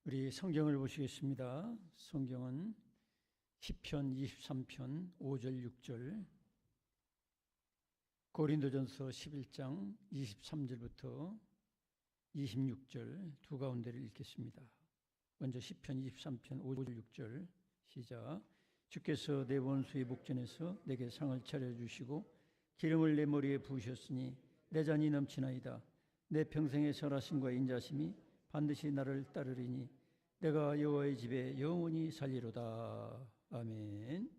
우리 성경을 보시겠습니다. 성경은 시편 23편 5절 6절, 고린도전서 11장 23절부터 26절 두 가운데를 읽겠습니다. 먼저 시편 23편 5절 6절 시작. 주께서 내 원수의 목전에서 내게 상을 차려주시고 기름을 내 머리에 부으셨으니 내 잔이 넘치나이다. 내 평생의 선하심과 인자심이 반드시 나를 따르리니 내가 여호와의 집에 영원히 살리로다. 아멘.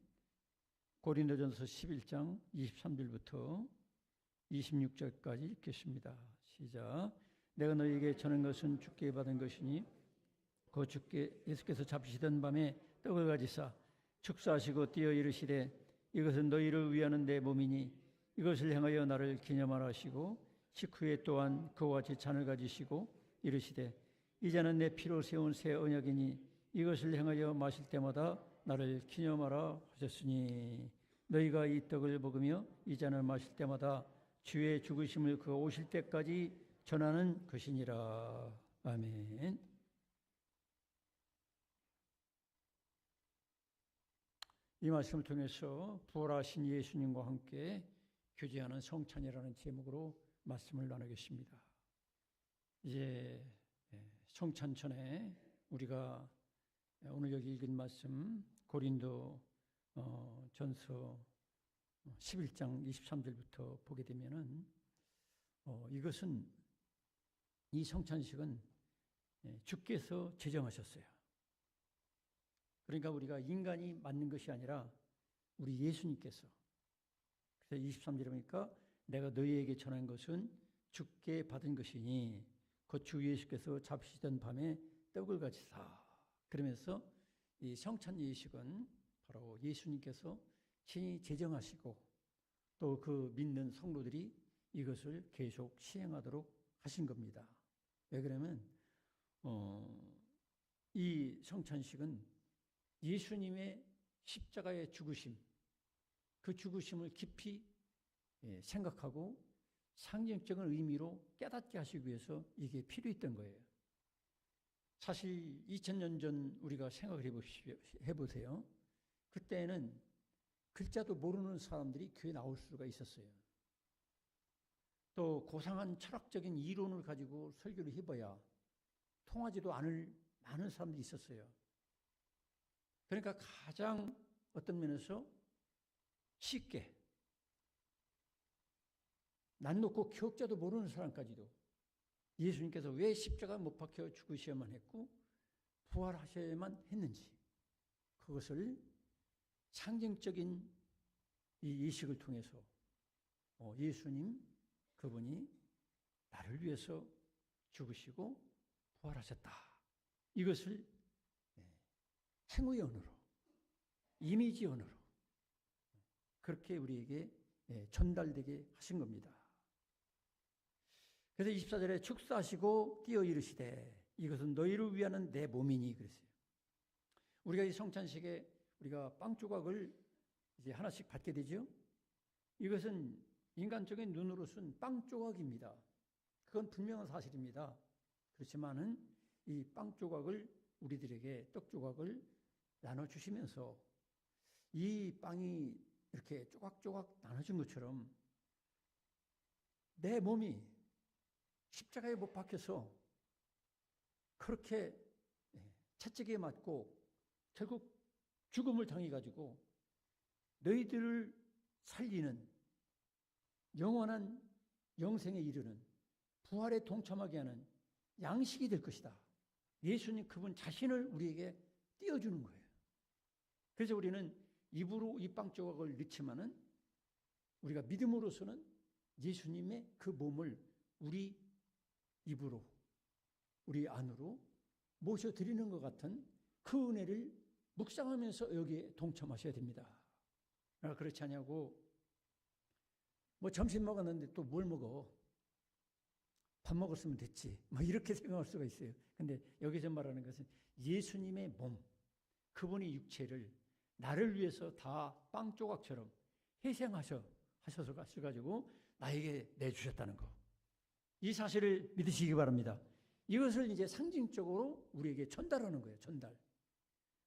고린도전서 11장 23절부터 26절까지 읽겠습니다. 시작. 내가 너희에게 전한 것은 주께 받은 것이니 그 주께 예수께서 잡히시던 밤에 떡을 가지사 축사하시고 띄어 이르시되 이것은 너희를 위하는 내 몸이니 이것을 행하여 나를 기념하라 하시고 식후에 또한 그와 같이 잔을 가지시고 이르시되 이제는 내 피로 세운 새 언약이니 이것을 행하여 마실 때마다 나를 기념하라 하셨으니 너희가 이 떡을 먹으며 이 잔을 마실 때마다 주의 죽으심을 그가 오실 때까지 전하는 것이니라. 아멘. 이 말씀을 통해서 부활하신 예수님과 함께 교제하는 성찬이라는 제목으로 말씀을 나누겠습니다. 이제 성찬 전에 우리가 오늘 여기 읽은 말씀 고린도 전서 11장 23절부터 보게 되면은 이것은 이 성찬식은 주께서 제정하셨어요. 그러니까 우리가 인간이 만든 것이 아니라 우리 예수님께서. 그래서 23절에 보니까 내가 너희에게 전한 것은 주께 받은 것이니 그 주 예수께서 잡히시던 밤에 떡을 가지사. 그러면서 이 성찬 예식은 바로 예수님께서 친히 제정하시고 또 그 믿는 성도들이 이것을 계속 시행하도록 하신 겁니다. 왜 그러면 이 성찬식은 예수님의 십자가의 죽으심, 그 죽으심을 깊이 생각하고 상징적인 의미로 깨닫게 하시기 위해서 이게 필요했던 거예요. 사실 2000년 전 우리가 생각을 해보세요. 그때는 글자도 모르는 사람들이 교회에 나올 수가 있었어요. 또 고상한 철학적인 이론을 가지고 설교를 해봐야 통하지도 않을 많은 사람들이 있었어요. 그러니까 가장 어떤 면에서 쉽게 난 놓고 기억자도 모르는 사람까지도 예수님께서 왜 십자가 못 박혀 죽으셔야만 했고 부활하셔야만 했는지 그것을 상징적인 이 예식을 통해서 예수님 그분이 나를 위해서 죽으시고 부활하셨다. 이것을 행의 언어로 이미지 언어로 그렇게 우리에게 전달되게 하신 겁니다. 그래서 24절에 축사하시고 띄어 이르시되 이것은 너희를 위하는 내 몸이니 그랬어요. 우리가 이 성찬식에 우리가 빵 조각을 이제 하나씩 받게 되죠. 이것은 인간적인 눈으로 쓴 빵 조각입니다. 그건 분명한 사실입니다. 그렇지만은 이 빵 조각을 우리들에게 떡 조각을 나눠주시면서 이 빵이 이렇게 조각조각 나눠진 것처럼 내 몸이 십자가에 못 박혀서 그렇게 채찍에 맞고 결국 죽음을 당해가지고 너희들을 살리는 영원한 영생에 이르는 부활에 동참하게 하는 양식이 될 것이다. 예수님 그분 자신을 우리에게 띄워주는 거예요. 그래서 우리는 입으로 이 빵 조각을 넣지만은 우리가 믿음으로서는 예수님의 그 몸을 우리 입으로 우리 안으로 모셔드리는 것 같은 그 은혜를 묵상하면서 여기에 동참하셔야 됩니다. 그렇지 않냐고 뭐 점심 먹었는데 또 뭘 먹어? 밥 먹었으면 됐지. 뭐 이렇게 생각할 수가 있어요. 근데 여기서 말하는 것은 예수님의 몸, 그분의 육체를 나를 위해서 다 빵 조각처럼 희생하셔서 가지고 나에게 내주셨다는 거. 이 사실을 믿으시기 바랍니다. 이것을 이제 상징적으로 우리에게 전달하는 거예요. 전달.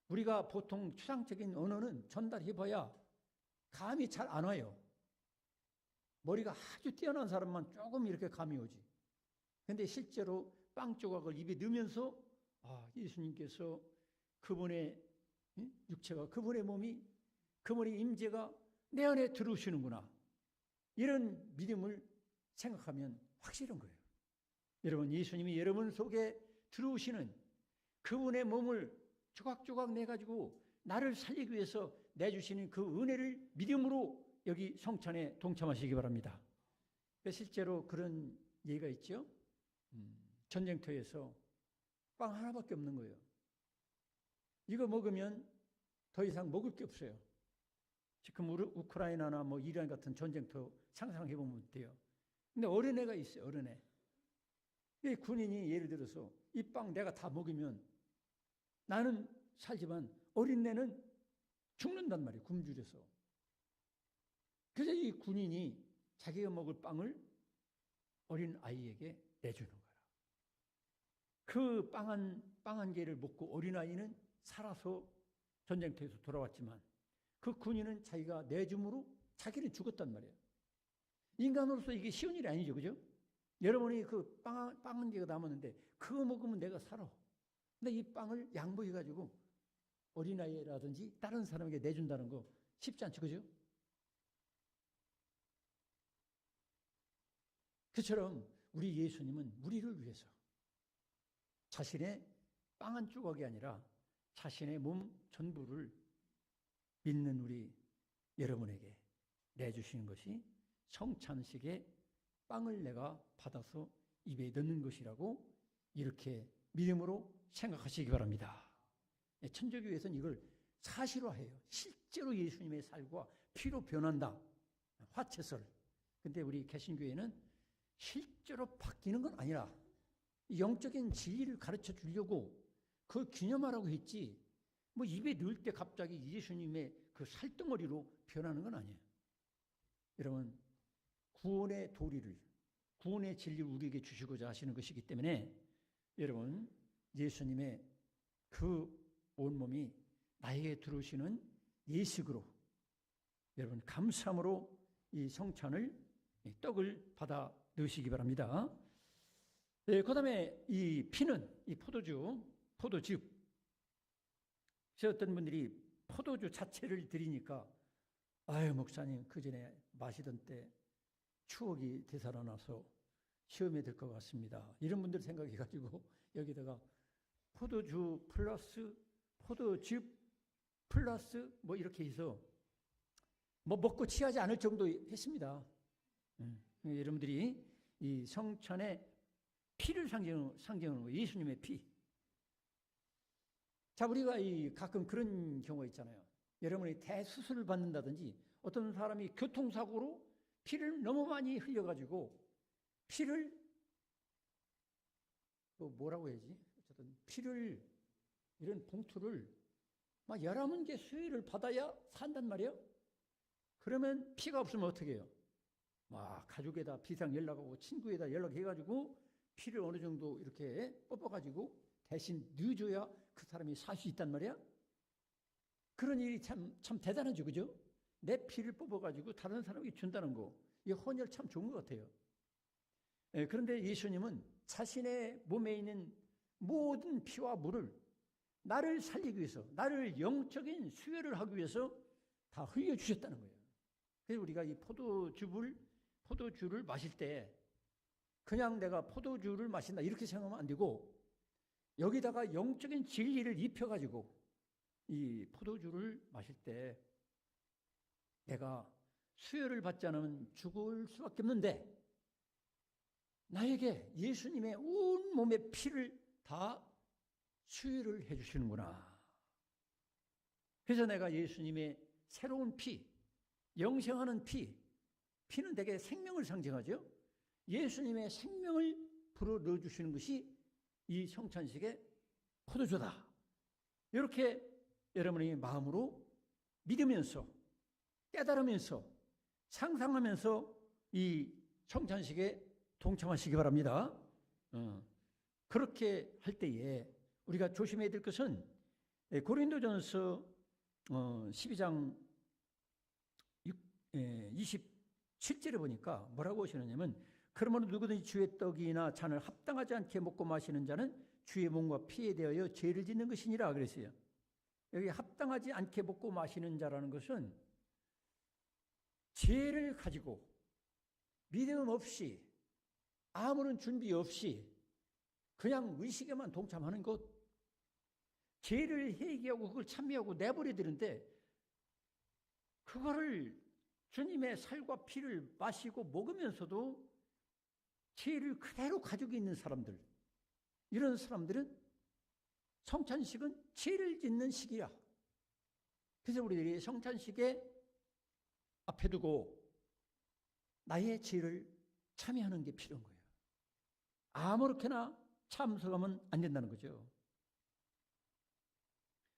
우리가 보통 추상적인 언어는 전달해봐야 감이 잘 안 와요. 머리가 아주 뛰어난 사람만 조금 이렇게 감이 오지. 근데 실제로 빵 조각을 입에 넣으면서 예수님께서 그분의 육체가, 그분의 몸이, 그분의 임재가 내 안에 들어오시는구나, 이런 믿음을 생각하면 확실한 거예요. 여러분, 예수님이 여러분 속에 들어오시는 그분의 몸을 조각조각 내가지고 나를 살리기 위해서 내주시는 그 은혜를 믿음으로 여기 성찬에 동참하시기 바랍니다. 실제로 그런 예가 있죠. 전쟁터에서 빵 하나밖에 없는 거예요. 이거 먹으면 더 이상 먹을 게 없어요. 지금 우크라이나나 뭐 이란 같은 전쟁터 상상해 보면 돼요. 근데 어린애가 있어요. 어린애. 이 군인이 예를 들어서 이 빵 내가 다 먹으면 나는 살지만 어린애는 죽는단 말이에요. 굶주려서. 그래서 이 군인이 자기가 먹을 빵을 어린 아이에게 내주는 거야. 그 빵 한 개를 먹고 어린아이는 살아서 전쟁터에서 돌아왔지만 그 군인은 자기가 내줌으로 자기는 죽었단 말이에요. 인간으로서 이게 쉬운 일이 아니죠. 그죠? 여러분이 그 빵 한 개가 남았는데 그거 먹으면 내가 살아. 근데 이 빵을 양보해가지고 어린아이라든지 다른 사람에게 내준다는 거 쉽지 않죠. 그죠? 그처럼 우리 예수님은 우리를 위해서 자신의 빵 한 조각이 아니라 자신의 몸 전부를 믿는 우리 여러분에게 내주시는 것이 성찬식의 빵을 내가 받아서 입에 넣는 것이라고 이렇게 믿음으로 생각하시기 바랍니다. 천주교에서는 이걸 사실화해요. 실제로 예수님의 살과 피로 변한다. 화채설. 근데 우리 개신교회는 실제로 바뀌는 건 아니라 영적인 진리를 가르쳐 주려고 그걸 기념하라고 했지, 뭐 입에 넣을 때 갑자기 예수님의 그 살덩어리로 변하는 건 아니에요. 여러분, 구원의 도리를, 구원의 진리를 우리에게 주시고자 하시는 것이기 때문에 여러분, 예수님의 그 온몸이 나에게 들어오시는 예식으로 여러분 감사함으로 이 성찬을, 이 떡을 받아 넣으시기 바랍니다. 그 다음에 이 피는 이 포도즙. 어떤 분들이 포도주 자체를 드리니까 아유 목사님 그 전에 마시던 때 추억이 되살아나서 시험에 들 것 같습니다. 이런 분들 생각해가지고 여기다가 포도주 플러스 포도즙 플러스 뭐 이렇게 해서 뭐 먹고 취하지 않을 정도 했습니다. 여러분들이 이 성찬의 피를 상징하는 거예요. 예수님의 피. 자, 우리가 가끔 그런 경우가 있잖아요. 여러분이 대수술을 받는다든지 어떤 사람이 교통사고로 피를 너무 많이 흘려가지고 피를 뭐라고 해야지? 어쨌든 피를 이런 봉투를 막 11개 수혈을 받아야 산단 말이에요. 그러면 피가 없으면 어떻게 해요? 막 가족에다 비상 연락하고 친구에다 연락해가지고 피를 어느 정도 이렇게 뽑아가지고 대신 넣어줘야 그 사람이 살 수 있단 말이야. 그런 일이 참 대단하죠. 그죠? 내 피를 뽑아가지고 다른 사람에게 준다는 거, 이 헌혈 참 좋은 것 같아요. 그런데 예수님은 자신의 몸에 있는 모든 피와 물을 나를 살리기 위해서, 나를 영적인 수혈을 하기 위해서 다 흘려주셨다는 거예요. 그래서 우리가 이 포도주를 마실 때 그냥 내가 포도주를 마신다 이렇게 생각하면 안 되고, 여기다가 영적인 진리를 입혀가지고 이 포도주를 마실 때 내가 수혈을 받지 않으면 죽을 수밖에 없는데 나에게 예수님의 온 몸의 피를 다 수혈을 해주시는구나. 그래서 내가 예수님의 새로운 피, 영생하는 피는 되게 생명을 상징하죠. 예수님의 생명을 불어 넣어주시는 것이 이 성찬식의 포도주다. 이렇게 여러분이 마음으로 믿으면서 깨달으면서 상상하면서 이 성찬식에 동참하시기 바랍니다. 그렇게 할 때에 우리가 조심해야 될 것은 고린도전서 12장 27절에 보니까 뭐라고 하시느냐면 그러므로 누구든지 주의 떡이나 잔을 합당하지 않게 먹고 마시는 자는 주의 몸과 피에 대하여 죄를 짓는 것이니라 그랬어요. 여기 합당하지 않게 먹고 마시는 자라는 것은 죄를 가지고 믿음 없이 아무런 준비 없이 그냥 의식에만 동참하는 것, 죄를 회개하고 그걸 참여하고 내버려 두는데 그거를 주님의 살과 피를 마시고 먹으면서도 죄를 그대로 가지고 있는 사람들, 이런 사람들은 성찬식은 죄를 짓는 식이야. 그래서 우리들이 성찬식에 앞에 두고 나의 죄를 참여하는 게 필요한 거예요. 아무렇게나 참석하면 안 된다는 거죠.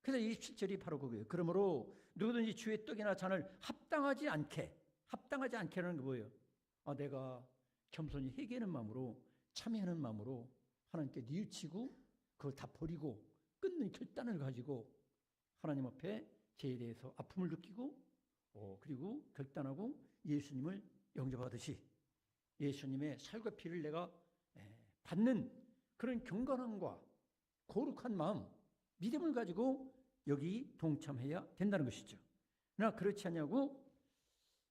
그래서 27절이 바로 그거예요. 그러므로 누구든지 주의 떡이나 잔을 합당하지 않게라는 게 뭐예요? 내가 겸손히 회개하는 마음으로 참여하는 마음으로 하나님께 뉘우치고 그걸 다 버리고 끊는 결단을 가지고 하나님 앞에 죄에 대해서 아픔을 느끼고 그리고 결단하고 예수님을 영접하듯이 예수님의 살과 피를 내가 받는 그런 경건함과 거룩한 마음, 믿음을 가지고 여기 동참해야 된다는 것이죠. 그러나 그렇지 않냐고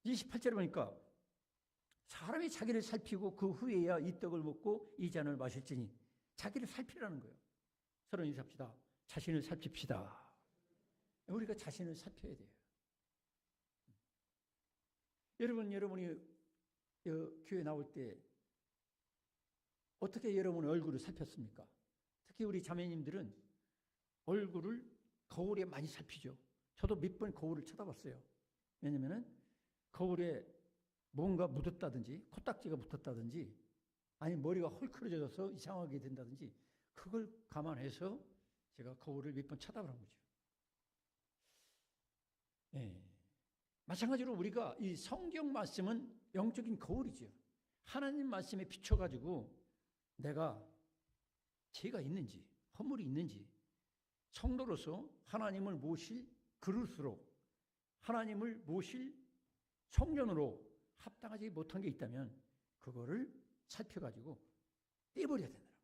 28절에 보니까 사람이 자기를 살피고 그 후에야 이 떡을 먹고 이 잔을 마실지니 자기를 살피라는 거예요. 서로 인사합시다. 자신을 살핍시다. 우리가 자신을 살펴야 돼요. 여러분이 교회 나올 때 어떻게 여러분의 얼굴을 살폈습니까? 특히 우리 자매님들은 얼굴을 거울에 많이 살피죠. 저도 몇 번 거울을 쳐다봤어요. 왜냐면은 거울에 뭔가 묻었다든지 코딱지가 붙었다든지 아니 머리가 헐크러져서 이상하게 된다든지 그걸 감안해서 제가 거울을 몇 번 쳐다보는 거죠. 마찬가지로 우리가 이 성경 말씀은 영적인 거울이죠. 하나님 말씀에 비춰가지고 내가 죄가 있는지 허물이 있는지 성도로서 하나님을 모실 그릇으로 하나님을 모실 성전으로 합당하지 못한 게 있다면 그거를 살펴가지고 떼버려야 된다는 거예요.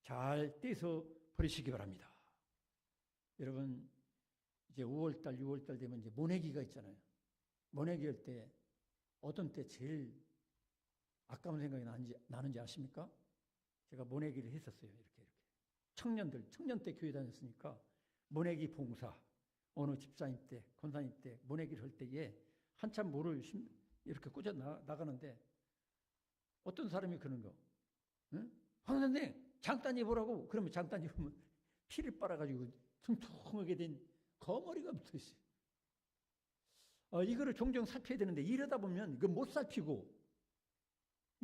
잘 떼서 버리시기 바랍니다. 여러분 이제 5월달, 6월달 되면 이제 모내기가 있잖아요. 모내기 할 때 어떤 때 제일 아까운 생각이 나는지 아십니까? 제가 모내기를 했었어요. 이렇게. 청년 때 교회 다녔으니까 모내기 봉사, 어느 집사님 때, 권사님 때 모내기를 할 때에 한참 모를 이렇게 꽂아 나가는데 어떤 사람이 그러는 거, 응? 선생님 장단 입으라고. 그러면 장단 입으면 피를 빨아가지고 퉁퉁하게 된 거머리가 붙어있어요. 이거를 종종 살펴야 되는데 이러다 보면 이거 못 살피고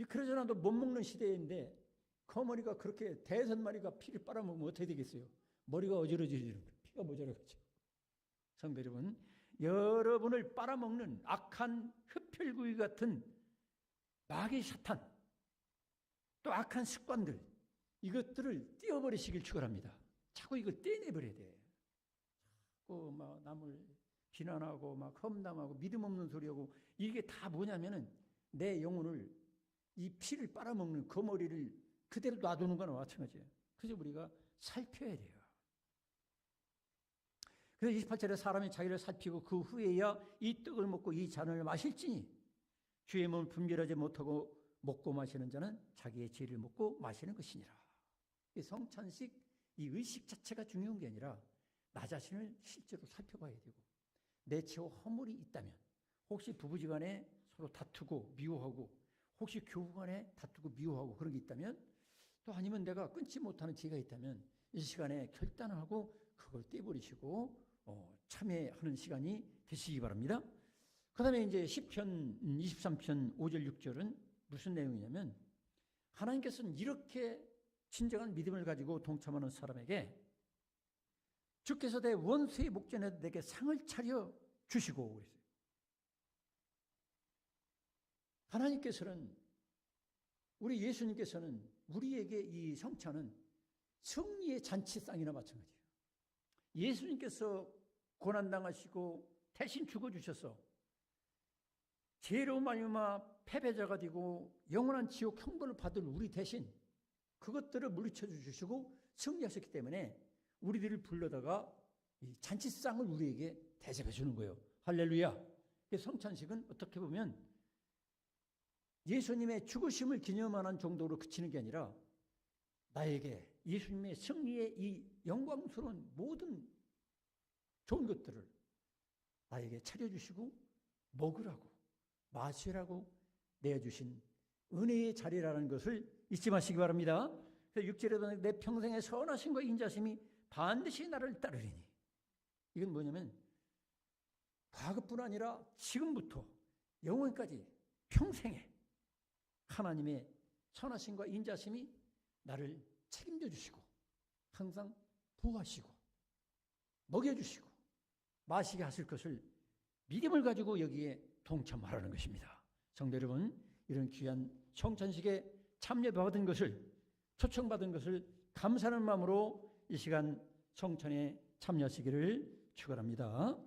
그러잖아도 못 먹는 시대인데 거머리가 그렇게 대선마리가 피를 빨아먹으면 어떻게 되겠어요? 머리가 어지러지는 거예요. 피가 모자라겠죠. 성도 여러분, 여러분을 빨아먹는 악한 흡혈구이 같은 마귀 사탄 또 악한 습관들 이것들을 띄워버리시길 축원합니다. 자꾸 이걸 떼내버려야 돼. 자꾸 막 남을 비난하고 막 험담하고 믿음 없는 소리하고 이게 다 뭐냐면은 내 영혼을 이 피를 빨아먹는 거머리를 그대로 놔두는 거나 마찬가지예요. 그래서 우리가 살펴야 돼요. 그래서 28절에 사람이 자기를 살피고 그 후에야 이 떡을 먹고 이 잔을 마실지니 주의 몸을 분별하지 못하고 먹고 마시는 자는 자기의 죄를 먹고 마시는 것이니라. 이 성찬식, 이 의식 자체가 중요한 게 아니라 나 자신을 실제로 살펴봐야 되고 내 죄와 허물이 있다면 혹시 부부지간에 서로 다투고 미워하고 혹시 교우간에 다투고 미워하고 그런 게 있다면 또 아니면 내가 끊지 못하는 죄가 있다면 이 시간에 결단하고 그걸 떼버리시고 참회하는 시간이 되시기 바랍니다. 그 다음에 이제 시편 23편 5절 6절은 무슨 내용이냐면 하나님께서는 이렇게 진정한 믿음을 가지고 동참하는 사람에게 주께서 내 원수의 목전에 내게 상을 차려 주시고 그랬어요. 하나님께서는 우리 예수님께서는 우리에게 이 성찬은 승리의 잔치상이나 마찬가지예요. 예수님께서 고난당하시고 대신 죽어주셔서 죄로 말미암아 패배자가 되고 영원한 지옥 형벌을 받을 우리 대신 그것들을 물리쳐 주시고 승리하셨기 때문에 우리들을 불러다가 이 잔치상을 우리에게 대접해 주는 거예요. 할렐루야. 성찬식은 어떻게 보면 예수님의 죽으심을 기념하는 정도로 그치는 게 아니라 나에게 예수님의 승리의 이 영광스러운 모든 좋은 것들을 나에게 차려주시고 먹으라고 마시라고 내어주신 은혜의 자리라는 것을 잊지 마시기 바랍니다. 6절에도 내 평생의 선하심과 인자심이 반드시 나를 따르리니, 이건 뭐냐면 과거뿐 아니라 지금부터 영원까지 평생에 하나님의 선하심과 인자심이 나를 책임져 주시고 항상 보호하시고 먹여주시고 마시게 하실 것을 믿음을 가지고 여기에 동참하라는 것입니다. 성도 여러분, 이런 귀한 성찬식에 참여받은 것을, 초청받은 것을 감사하는 마음으로 이 시간 성찬에 참여하시기를 축원합니다.